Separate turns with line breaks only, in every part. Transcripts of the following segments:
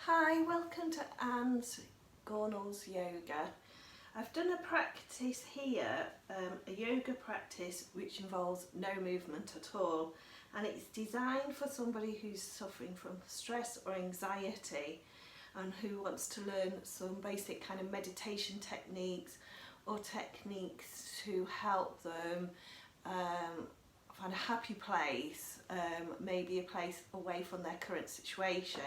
Hi, welcome to Anne's Gornals Yoga. I've done a practice here, a yoga practice which involves no movement at all, and it's designed for somebody who's suffering from stress or anxiety and who wants to learn some basic kind of meditation techniques or techniques to help them find a happy place, maybe a place away from their current situation.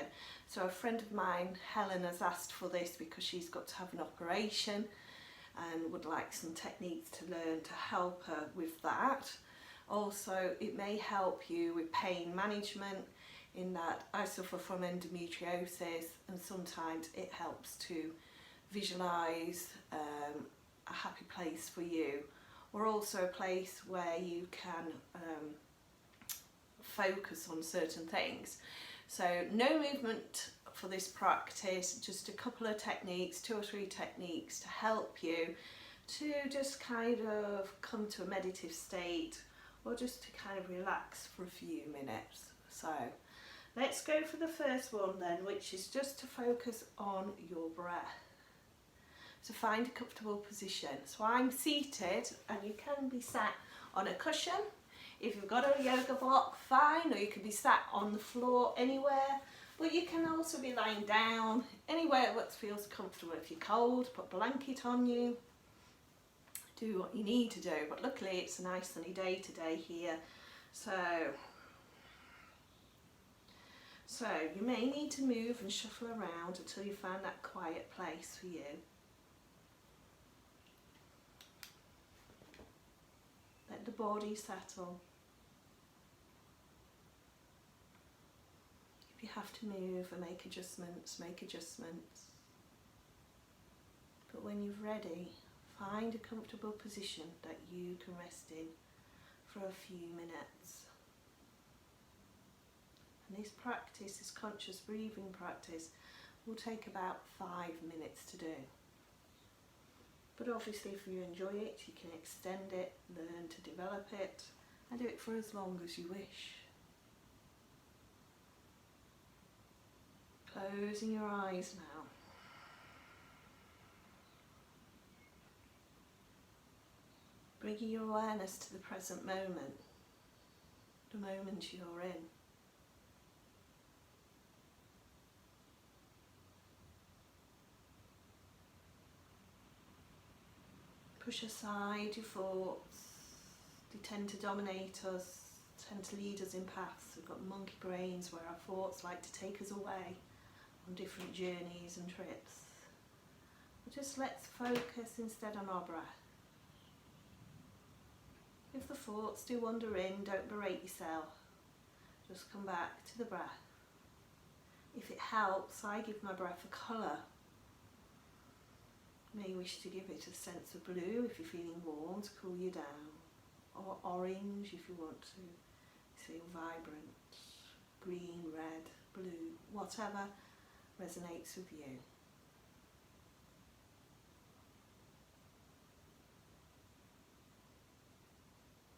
So a friend of mine, Helen, has asked for this because she's got to have an operation and would like some techniques to learn to help her with that. Also, it may help you with pain management, in that I suffer from endometriosis, and sometimes it helps to visualise a happy place for you, or also a place where you can focus on certain things. So no movement for this practice, just a couple of techniques, 2 or 3 techniques to help you to just kind of come to a meditative state, or just to kind of relax for a few minutes. So let's go for the first one then, which is just to focus on your breath. So find a comfortable position. So I'm seated, and you can be sat on a cushion. If you've got a yoga block, fine, or you can be sat on the floor anywhere, but you can also be lying down anywhere that feels comfortable. If you're cold, put a blanket on you, do what you need to do. But luckily it's a nice sunny day today here, so you may need to move and shuffle around until you find that quiet place for you. Let the body settle. If you have to move and make adjustments, make adjustments. But when you're ready, find a comfortable position that you can rest in for a few minutes. And this practice, this conscious breathing practice, will take about 5 minutes to do. But obviously if you enjoy it, you can extend it, learn to develop it, and do it for as long as you wish. Closing your eyes now. Bringing your awareness to the present moment, the moment you're in. Push aside your thoughts. They tend to dominate us, tend to lead us in paths. We've got monkey brains where our thoughts like to take us away on different journeys and trips. Just let's focus instead on our breath. If the thoughts do wander in, don't berate yourself. Just come back to the breath. If it helps, I give my breath a colour. You may wish to give it a sense of blue if you're feeling warm to cool you down, or orange if you want to feel vibrant, green, red, blue, whatever resonates with you.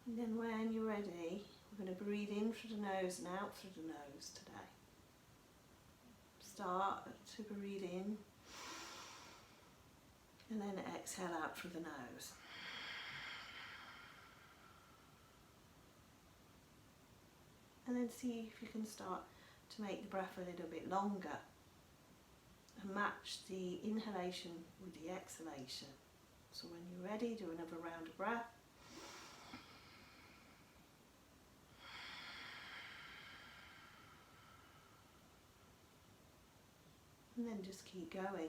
And then when you're ready, we're going to breathe in through the nose and out through the nose today. Start to breathe in, and then exhale out through the nose. And then see if you can start to make the breath a little bit longer and match the inhalation with the exhalation. So when you're ready, do another round of breath. And then just keep going.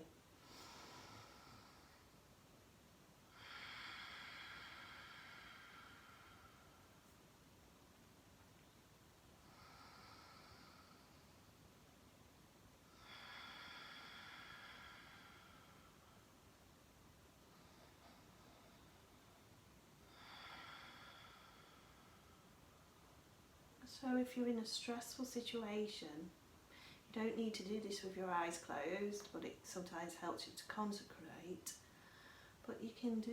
So if you're in a stressful situation, you don't need to do this with your eyes closed, but it sometimes helps you to concentrate. But you can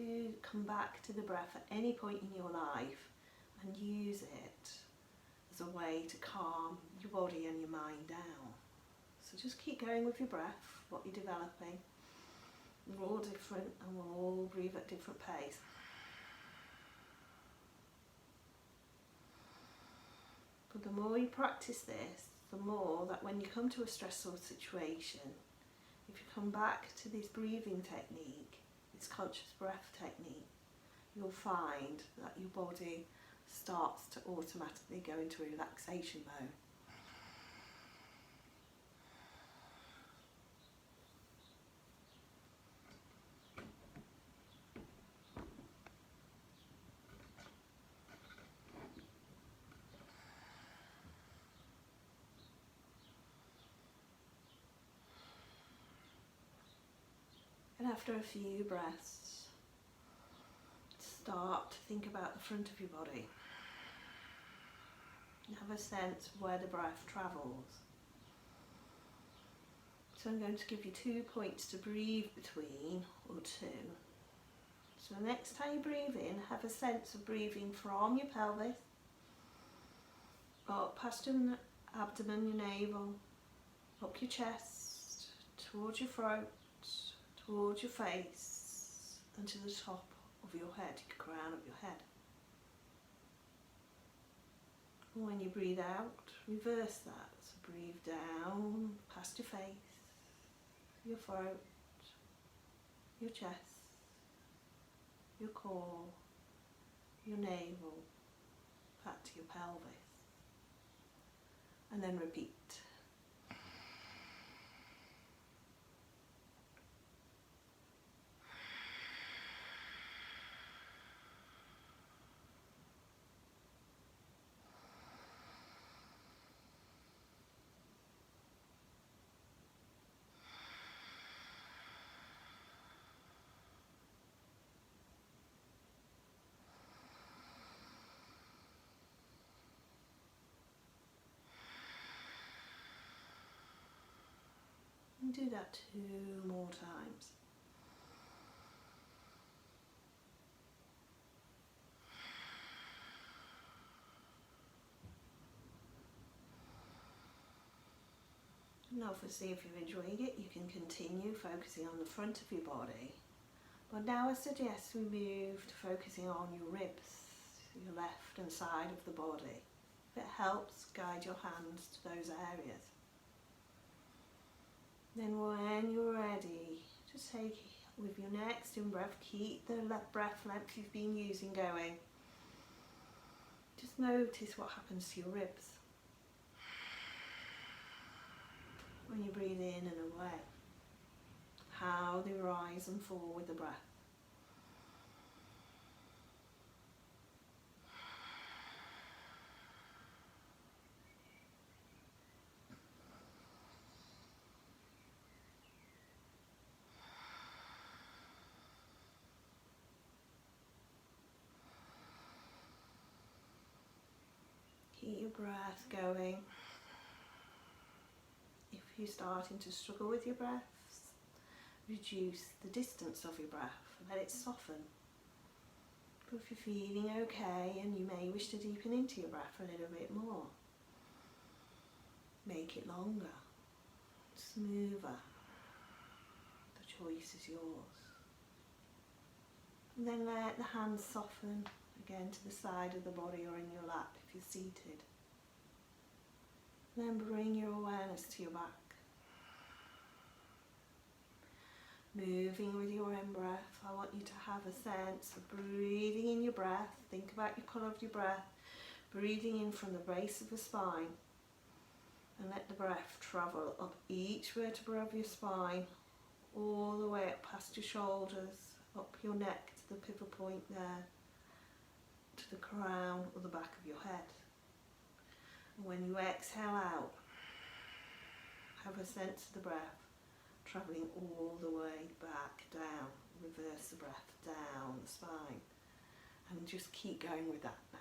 come back to the breath at any point in your life and use it as a way to calm your body and your mind down. So So just keep going with your breath, what you're developing. We're all different and we'll all breathe at different pace. But the more you practice this, the more that when you come to a stressful situation, if you come back to this breathing technique, this conscious breath technique, you'll find that your body starts to automatically go into a relaxation mode. And after a few breaths, start to think about the front of your body. And have a sense of where the breath travels. So I'm going to give you 2 points to breathe between, or 2. So the next time you breathe in, have a sense of breathing from your pelvis, up past your abdomen, your navel, up your chest, towards your throat, towards your face, and to the top of your head, your crown of your head. And when you breathe out, reverse that. So breathe down past your face, your throat, your chest, your core, your navel, back to your pelvis. And then repeat. And do that 2 more times. And obviously if you're enjoying it, you can continue focusing on the front of your body. But now I suggest we move to focusing on your ribs, your left and side of the body. If it helps, guide your hands to those areas. Then when you're ready, just take with your next in-breath, keep the breath length you've been using going. Just notice what happens to your ribs when you breathe in and away, how they rise and fall with the breath. Keep your breath going. If you're starting to struggle with your breaths, reduce the distance of your breath, let it soften. But if you're feeling okay and you may wish to deepen into your breath a little bit more, make it longer, smoother. The choice is yours. And then let the hands soften again to the side of the body or in your lap if you're seated. Then bring your awareness to your back. Moving with your in-breath, I want you to have a sense of breathing in your breath. Think about your colour of your breath. Breathing in from the base of the spine. And let the breath travel up each vertebra of your spine, all the way up past your shoulders, up your neck to the pivot point there, to the crown or the back of your head. And when you exhale out, have a sense of the breath travelling all the way back down. Reverse the breath down the spine and just keep going with that now.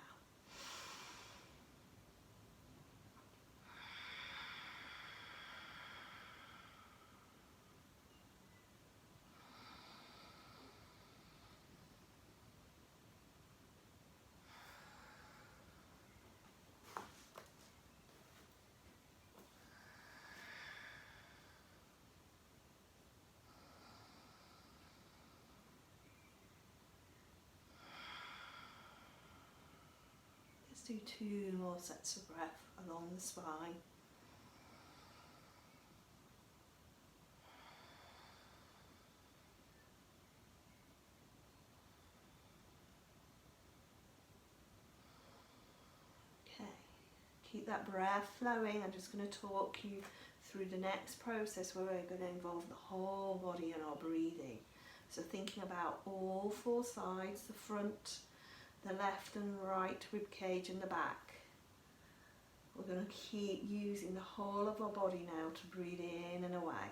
do 2 more sets of breath along the spine. Okay, keep that breath flowing. I'm just going to talk you through the next process where we're going to involve the whole body in our breathing. So thinking about all 4 sides, the front, the left and right rib cage and the back. We're going to keep using the whole of our body now to breathe in and away.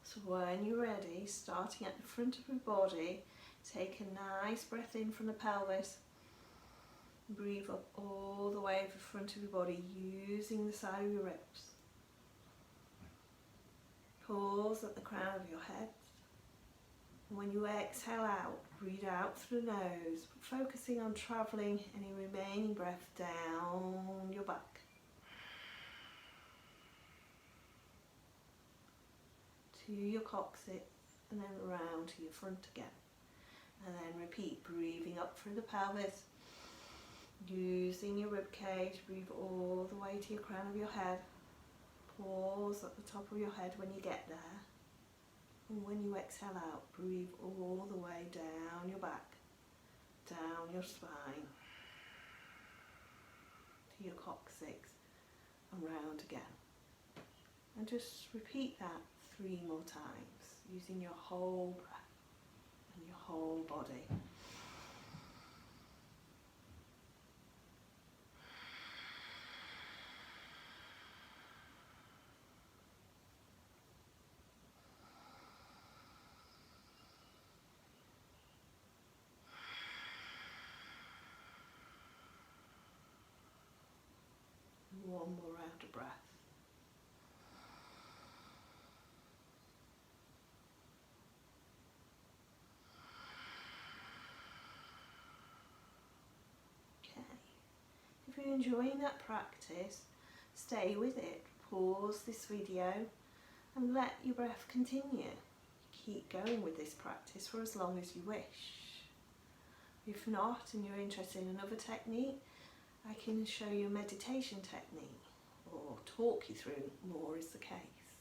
So when you're ready, starting at the front of your body, take a nice breath in from the pelvis. Breathe up all the way to the front of your body using the side of your ribs. Pause at the crown of your head. And when you exhale out, breathe out through the nose, focusing on travelling any remaining breath down your back. To your coccyx and then around to your front again. And then repeat, breathing up through the pelvis. Using your rib cage, breathe all the way to your crown of your head. Pause at the top of your head when you get there. And when you exhale out, breathe all the way down your back, down your spine, to your coccyx, and round again. And just repeat that 3 more times, using your whole breath and your whole body. One more round of breath. Okay. If you're enjoying that practice, stay with it. Pause this video and let your breath continue. Keep going with this practice for as long as you wish. If not, and you're interested in another technique, I can show you a meditation technique or talk you through more is the case.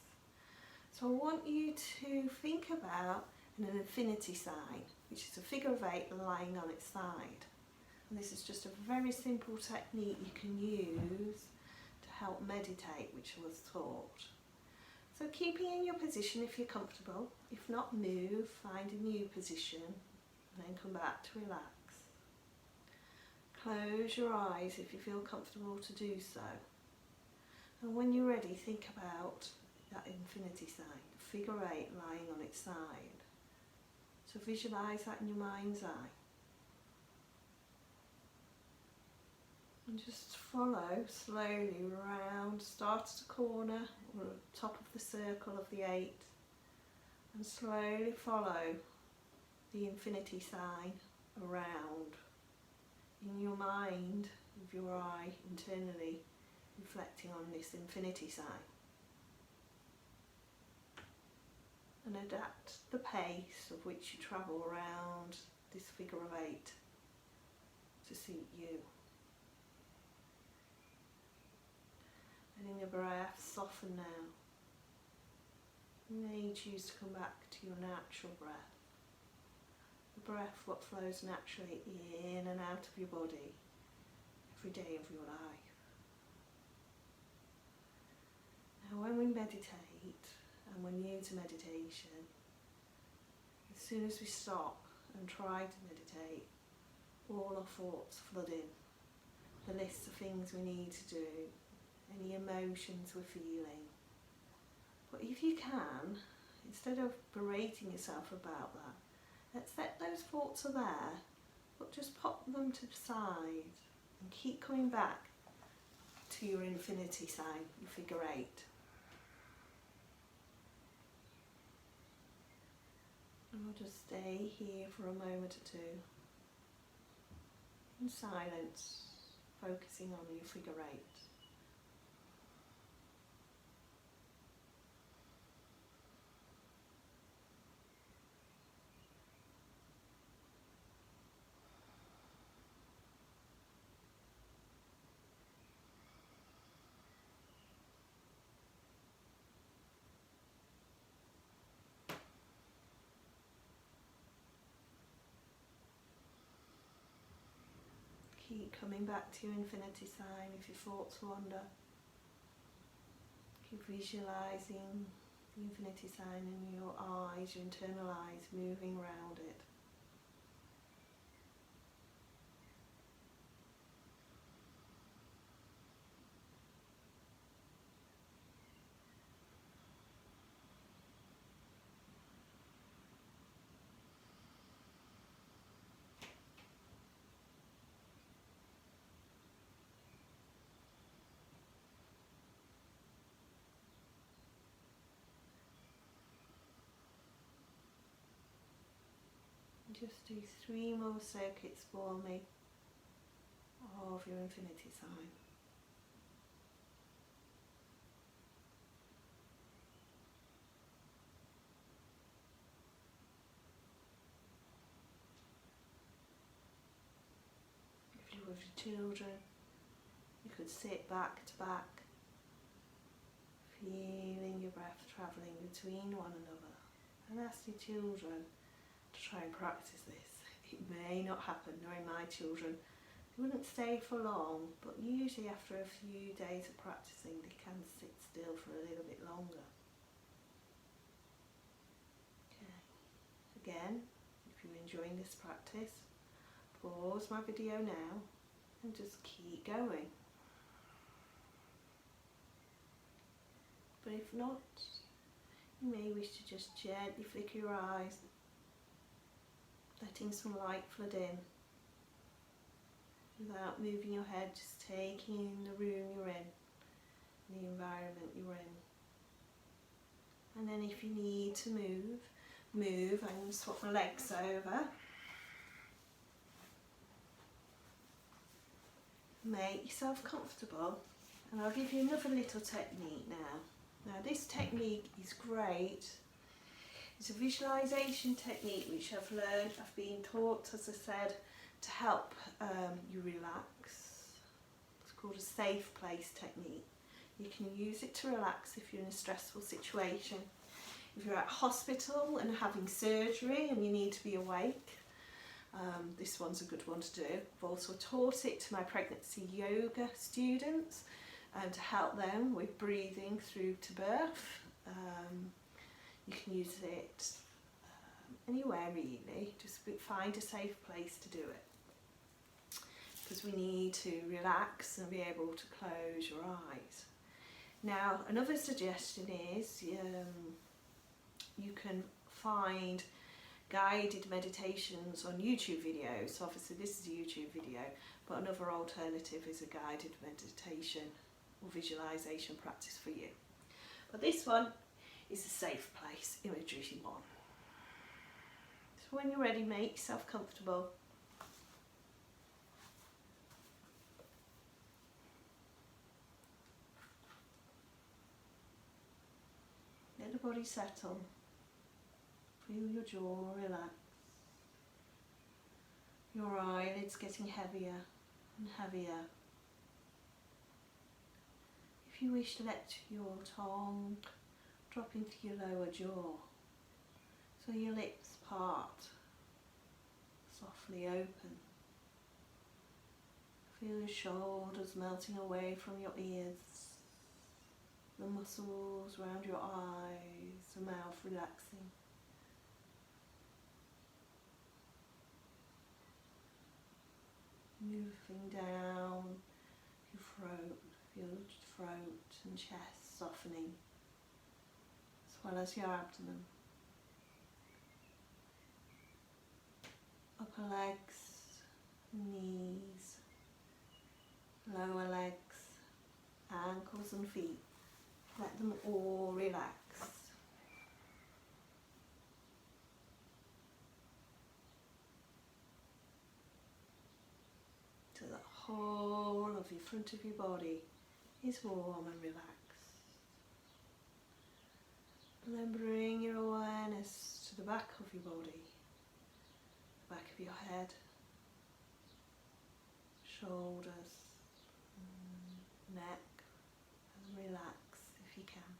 So I want you to think about an infinity sign, which is a figure of 8 lying on its side. And this is just a very simple technique you can use to help meditate, which I was taught. So keeping in your position if you're comfortable, if not move, find a new position and then come back to relax. Close your eyes if you feel comfortable to do so. And when you're ready, think about that infinity sign, figure 8 lying on its side. So visualise that in your mind's eye. And just follow slowly round, start at a corner or top of the circle of the 8 and slowly follow the infinity sign around. In your mind, with your eye internally reflecting on this infinity sign. And adapt the pace of which you travel around this figure of 8 to suit you. Letting the breath soften now. You may choose to come back to your natural breath. The breath what flows naturally in and out of your body every day of your life. Now when we meditate, and we're new to meditation, as soon as we stop and try to meditate, all our thoughts flood in. The list of things we need to do, any emotions we're feeling. But if you can, instead of berating yourself about that, let's let those thoughts are there, but just pop them to the side and keep coming back to your infinity sign, your figure 8. And we'll just stay here for a moment or two in silence, focusing on your figure 8. keep coming back to your infinity sign if your thoughts wander. Keep visualising the infinity sign in your eyes, your internal eyes, moving around it. Just do 3 more circuits for me of your infinity sign. If you're with your children, you could sit back to back, feeling your breath travelling between one another, and ask your children to try and practice this. It may not happen, knowing my children, they wouldn't stay for long, but usually after a few days of practicing they can sit still for a little bit longer. Okay. Again, if you're enjoying this practice, pause my video now and just keep going. But if not, you may wish to just gently flicker your eyes, letting some light flood in without moving your head, just taking in the room you're in, the environment you're in. And then if you need to move. I'm going to swap my legs over. Make yourself comfortable, and I'll give you another little technique now. Now this technique is great. It's a visualization technique which I've learned, I've been taught, as I said, to help you relax. It's called a safe place technique. You can use it to relax if you're in a stressful situation. If you're at hospital and having surgery and you need to be awake, this one's a good one to do. I've also taught it to my pregnancy yoga students to help them with breathing through to birth. You can use it anywhere really, just find a safe place to do it, because we need to relax and be able to close your eyes. Now another suggestion is you can find guided meditations on YouTube videos. So obviously this is a YouTube video, but another alternative is a guided meditation or visualization practice for you. But this one is a safe place imagery one. So when you're ready, make yourself comfortable. Let the body settle. Feel your jaw relax. Your eyelids getting heavier and heavier. If you wish to let your tongue drop into your lower jaw, so your lips part, softly open. Feel your shoulders melting away from your ears, the muscles around your eyes, the mouth relaxing. Moving down your throat, feel your throat and chest softening, as well as your abdomen. Upper legs, knees, lower legs, ankles and feet. Let them all relax. So the whole of your front of your body is warm and relaxed. And then bring your awareness to the back of your body, the back of your head, shoulders, neck, and relax if you can.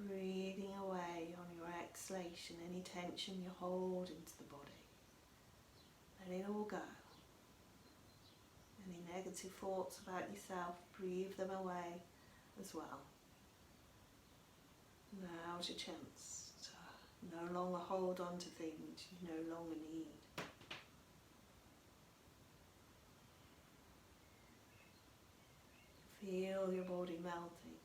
Breathing away on your exhalation any tension you hold into the body. Let it all go. negative thoughts about yourself, breathe them away as well. Now's your chance to no longer hold on to things you no longer need. Feel your body melting,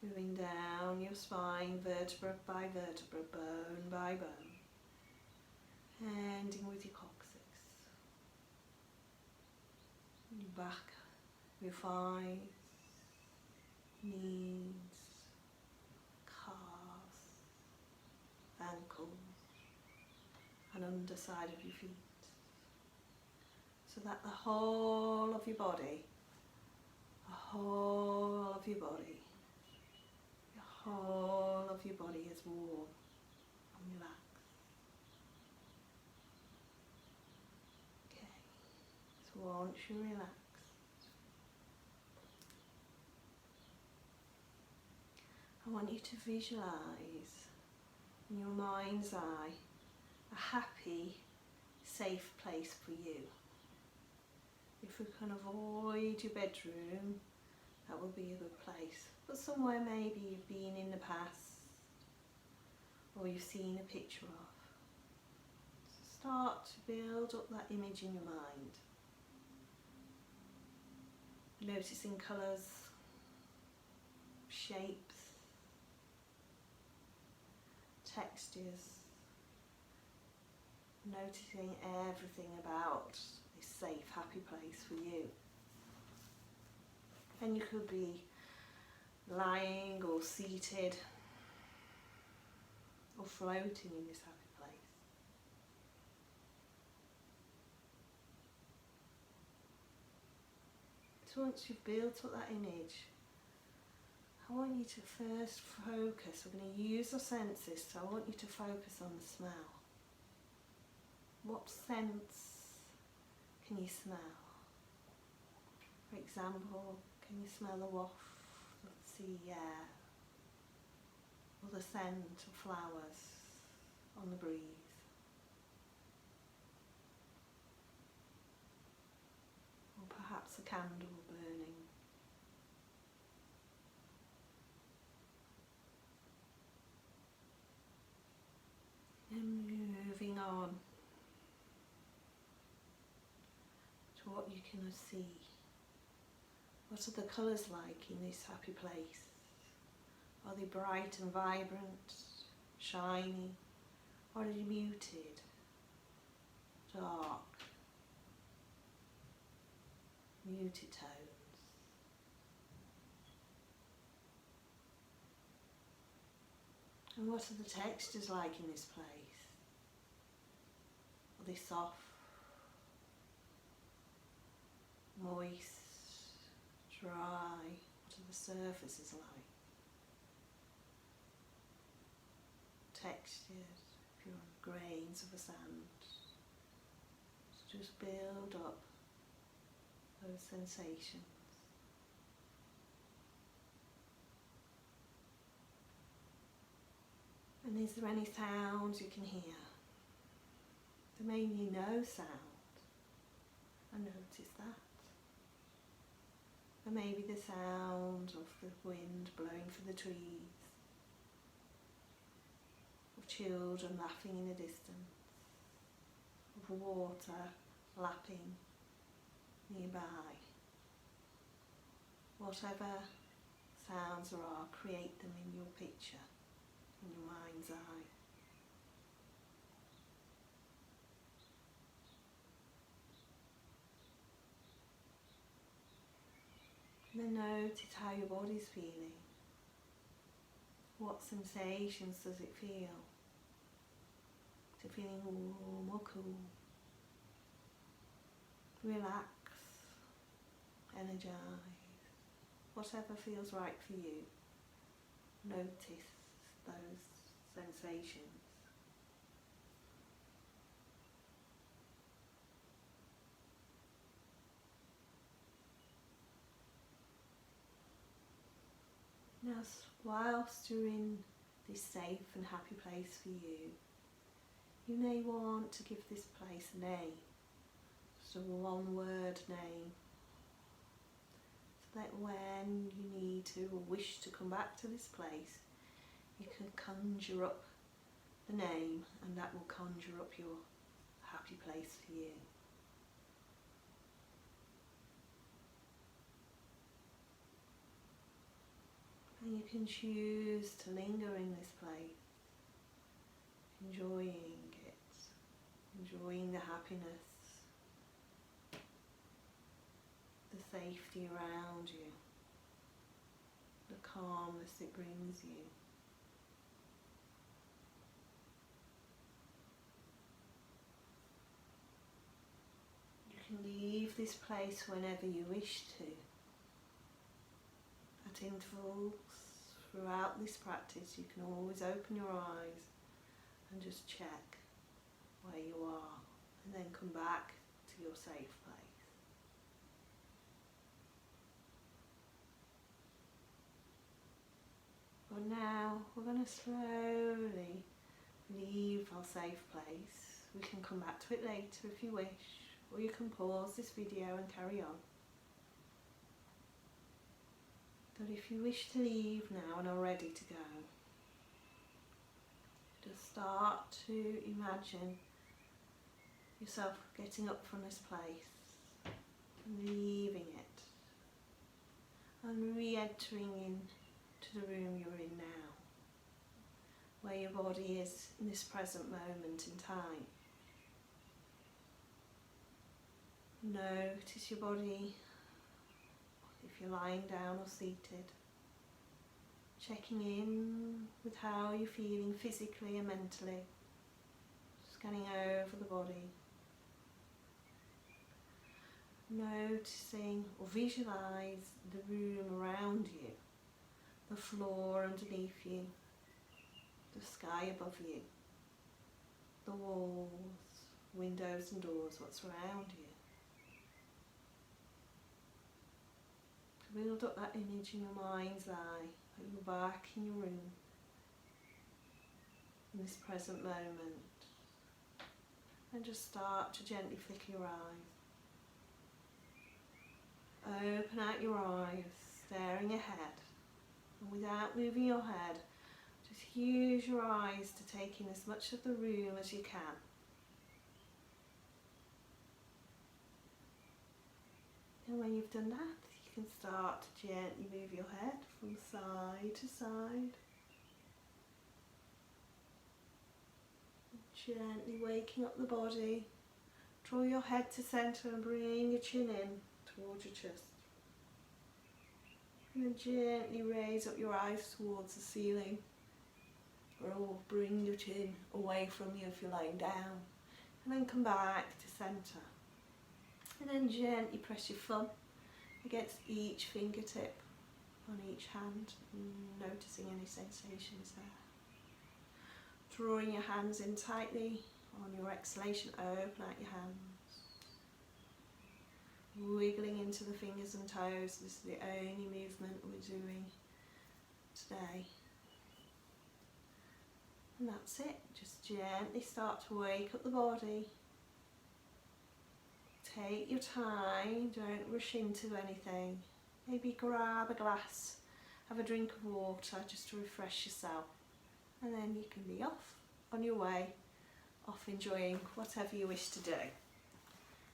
moving down your spine, vertebra by vertebra, bone by bone, ending with your coccyx, your back, your thighs, knees, calves, ankles, and underside of your feet, so that the whole of your body, the whole of your body, the whole of your body is warm and relaxed. Okay, so once you relax, I want you to visualise in your mind's eye a happy, safe place for you. If we can avoid your bedroom, that would be a good place. But somewhere maybe you've been in the past or you've seen a picture of. So start to build up that image in your mind. Noticing colours, shapes, textures, noticing everything about this safe, happy place for you. And you could be lying or seated or floating in this happy place. So once you've built up that image, I want you to first focus. We're going to use our senses, so I want you to focus on the smell. What scents can you smell? For example, can you smell the waft of the sea air, or the scent of flowers on the breeze? Or perhaps a candle burning. And moving on to what you can see. What are the colours like in this happy place? Are they bright and vibrant, shiny, or are they muted, dark, muted tones? And what are the textures like in this place? Are they soft, moist, dry? What are the surfaces like? Textures, if you're on grains of a sand. So just build up those sensations. And is there any sounds you can hear? There may be no sound, and notice that. There may be the sound of the wind blowing through the trees, of children laughing in the distance, of water lapping nearby. Whatever sounds there are, create them in your picture, in your mind's eye. And then notice how your body's feeling. What sensations does it feel? Is it feeling warm or cool? Relax, energize, whatever feels right for you. Notice those sensations. Now, whilst you're in this safe and happy place for you, you may want to give this place a name. just a one-word name, so that when you need to or wish to come back to this place, you can conjure up the name, and that will conjure up your happy place for you. And you can choose to linger in this place, enjoying it, enjoying the happiness, the safety around you, the calmness it brings you. You can leave this place whenever you wish to. At intervals throughout this practice, you can always open your eyes and just check where you are, and then come back to your safe place. But now we're going to slowly leave our safe place. We can come back to it later if you wish, or you can pause this video and carry on. But if you wish to leave now and are ready to go, just start to imagine yourself getting up from this place, leaving it, and re-entering into the room you're in now, where your body is in this present moment in time. Notice your body, if you're lying down or seated, checking in with how you're feeling physically and mentally, scanning over the body, noticing or visualize the room around you, the floor underneath you, the sky above you, the walls, windows and doors, what's around you. Build up that image in your mind's eye, that you're back in your room, in this present moment. And just start to gently flick your eyes. Open out your eyes, staring ahead. And without moving your head, just use your eyes to take in as much of the room as you can. And when you've done that, you can start to gently move your head from side to side. Gently waking up the body. Draw your head to centre and bring your chin in towards your chest. And then gently raise up your eyes towards the ceiling. Or bring your chin away from you if you're lying down. And then come back to centre. And then gently press your thumb against each fingertip on each hand, noticing any sensations there. Drawing your hands in tightly. On your exhalation, open out your hands. Wiggling into the fingers and toes. This is the only movement we're doing today. And that's it. Just gently start to wake up the body. Take your time, don't rush into anything. Maybe grab a glass, have a drink of water just to refresh yourself. And then you can be off on your way, off enjoying whatever you wish to do.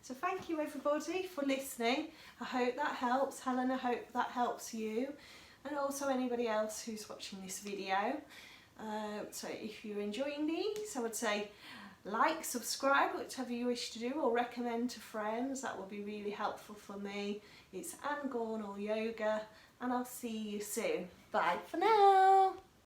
So thank you everybody for listening. I hope that helps. Helen, I hope that helps you. And also anybody else who's watching this video. So if you're enjoying these, I would say like, subscribe, whichever you wish to do, or recommend to friends. That would be really helpful for me. It's Anne Gornall Yoga, and I'll see you soon. Bye for now.